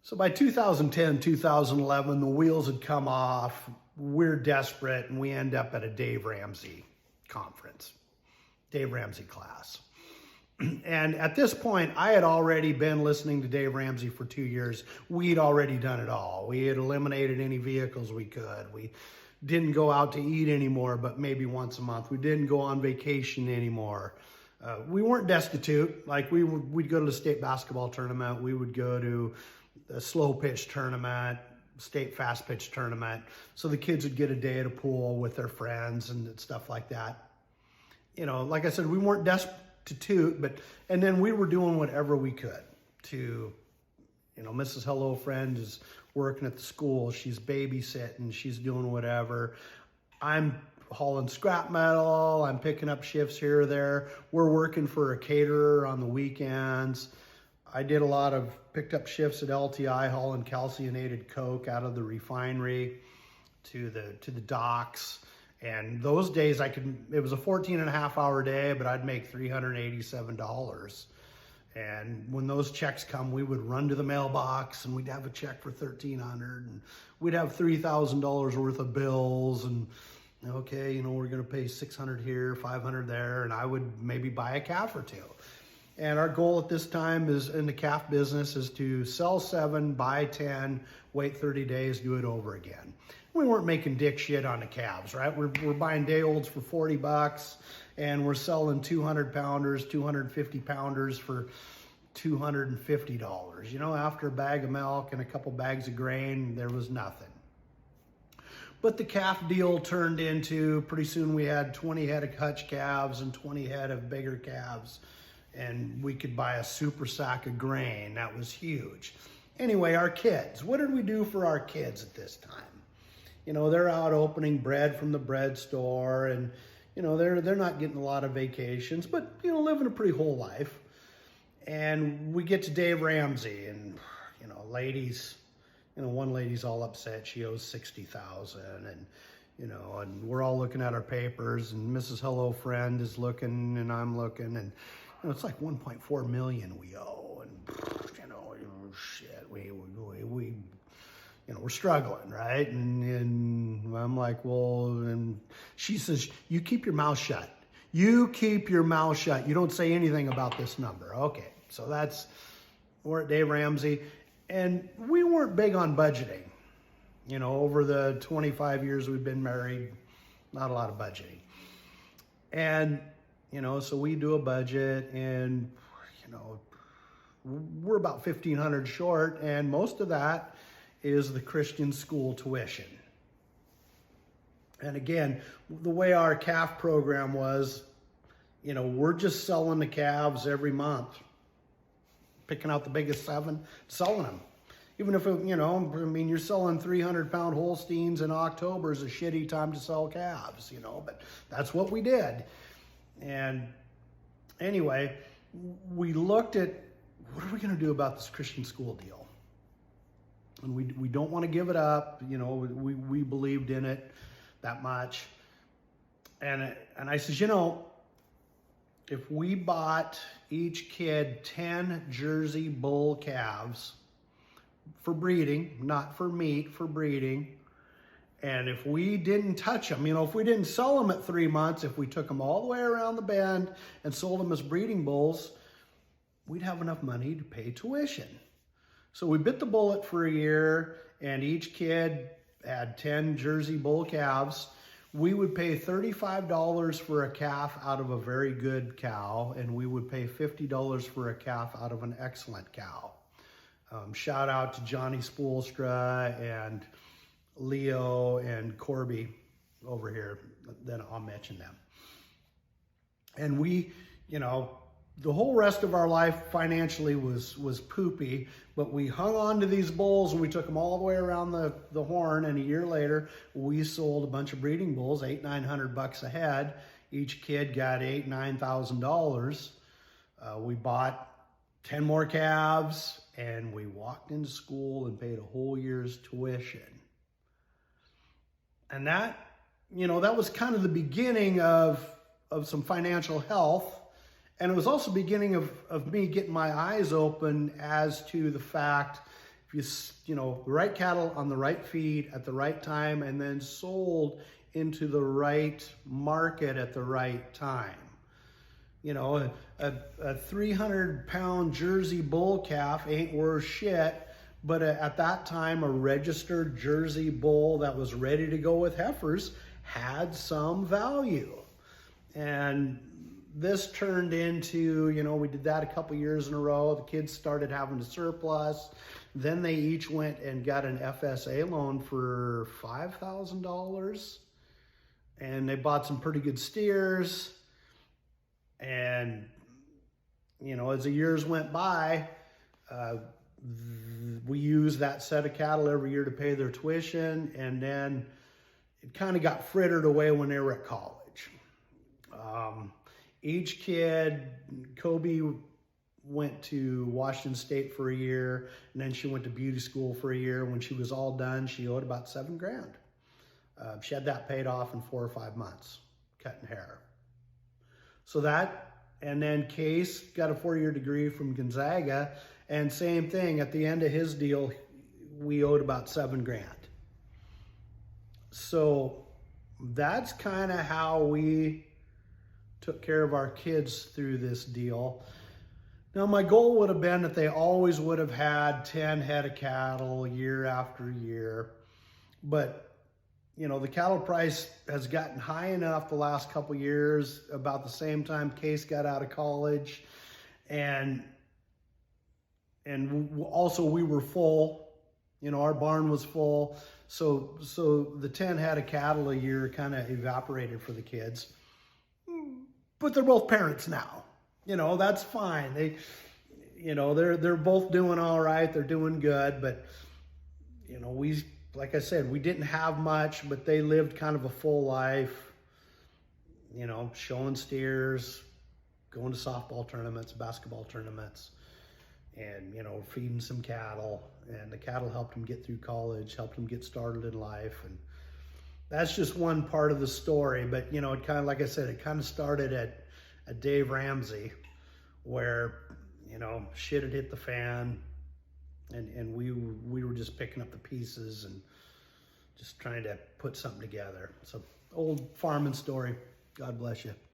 So by 2010, 2011, the wheels had come off. We're desperate, and we end up at a Dave Ramsey conference, Dave Ramsey class. And at this point, I had already been listening to Dave Ramsey for 2 years. We'd already done it all. We had eliminated any vehicles we could. We didn't go out to eat anymore, but maybe once a month. We didn't go on vacation anymore. We weren't destitute. Like we'd go to the state basketball tournament. We would go to a slow pitch tournament, state fast pitch tournament. So the kids would get a day at a pool with their friends and stuff like that. You know, like I said, we weren't destitute, and then we were doing whatever we could to, you know, Mrs. Hello Friend is working at the school. She's babysitting. She's doing whatever. I'm hauling scrap metal. I'm picking up shifts here or there. We're working for a caterer on the weekends. I did a lot of picked up shifts at LTI hauling calcinated coke out of the refinery to the docks. And those days it was a 14.5-hour day, but I'd make $387. And when those checks come, we would run to the mailbox and we'd have a check for $1,300 and we'd have $3,000 worth of bills and okay, you know, we're going to pay $600 here, $500 there, and I would maybe buy a calf or two. And our goal at this time is in the calf business is to sell 7, buy 10, wait 30 days, do it over again. We weren't making dick shit on the calves, right? We're buying day olds for $40 and we're selling 200 pounders, 250 pounders for $250. You know, after a bag of milk and a couple bags of grain, there was nothing. But the calf deal turned into, pretty soon we had 20 head of hutch calves and 20 head of bigger calves. And we could buy a super sack of grain. That was huge. Anyway, our kids. What did we do for our kids at this time? You know, they're out opening bread from the bread store, and you know, they're not getting a lot of vacations, but you know, living a pretty whole life. And we get to Dave Ramsey, and you know, ladies, you know, one lady's all upset. She owes $60,000, and you know, and we're all looking at our papers, and Mrs. Hello Friend is looking, and I'm looking, and you know, it's like 1.4 million we owe, and you know, shit, we you know, we're struggling, right? And I'm like, well, and she says, you keep your mouth shut. You keep your mouth shut. You don't say anything about this number. Okay, so we're at Dave Ramsey, and we weren't big on budgeting. You know, over the 25 years we've been married, not a lot of budgeting. And you know, so we do a budget, and you know, we're about $1,500 short, and most of that is the Christian school tuition. And again, the way our calf program was, you know, we're just selling the calves every month, picking out the biggest 7, selling them. Even if, you know, I mean, you're selling 300-pound Holsteins in October is a shitty time to sell calves, you know, but that's what we did. And anyway, we looked at what are we going to do about this Christian school deal? And we don't want to give it up. You know, we believed in it that much. And I says, you know, if we bought each kid 10 Jersey bull calves for breeding, not for meat, for breeding, and if we didn't touch them, you know, if we didn't sell them at 3 months, if we took them all the way around the bend and sold them as breeding bulls, we'd have enough money to pay tuition. So we bit the bullet for a year, and each kid had 10 Jersey bull calves. We would pay $35 for a calf out of a very good cow, and we would pay $50 for a calf out of an excellent cow. Shout out to Johnny Spoolstra and Leo and Corby over here. Then I'll mention them. And we, you know, the whole rest of our life financially was poopy, but we hung on to these bulls and we took them all the way around the horn. And a year later, we sold a bunch of breeding bulls, $800-900 a head. Each kid got $8,000-9,000. We bought 10 more calves, and we walked into school and paid a whole year's tuition. And that, you know, that was kind of the beginning of some financial health. And it was also beginning of me getting my eyes open as to the fact, if the right cattle on the right feed at the right time, and then sold into the right market at the right time. A 300-pound Jersey bull calf ain't worth shit, but at that time, a registered Jersey bull that was ready to go with heifers had some value. And this turned into, we did that a couple years in a row. The kids started having a surplus. Then they each went and got an FSA loan for $5,000. And they bought some pretty good steers. And, as the years went by, we used that set of cattle every year to pay their tuition. And then it kind of got frittered away when they were at college. Each kid, Kobe went to Washington State for a year, and then she went to beauty school for a year. When she was all done, she owed about $7,000. She had that paid off in 4 or 5 months, cutting hair. So that, and then Case got a 4-year degree from Gonzaga, and same thing, at the end of his deal, we owed about $7,000. So that's kind of how we took care of our kids through this deal. Now, my goal would have been that they always would have had 10 head of cattle year after year. But, the cattle price has gotten high enough the last couple years, about the same time Case got out of college. And also we were full, our barn was full. So the 10 head of cattle a year kind of evaporated for the kids. But they're both parents now. That's fine. They're both doing all right. They're doing good. But, like I said, we didn't have much, but they lived kind of a full life, showing steers, going to softball tournaments, basketball tournaments, and, feeding some cattle. And the cattle helped them get through college, helped them get started in life. And that's just one part of the story. But, it kind of, like I said, it kind of started at Dave Ramsey, where, shit had hit the fan, and we were just picking up the pieces and just trying to put something together. So, old farming story. God bless you.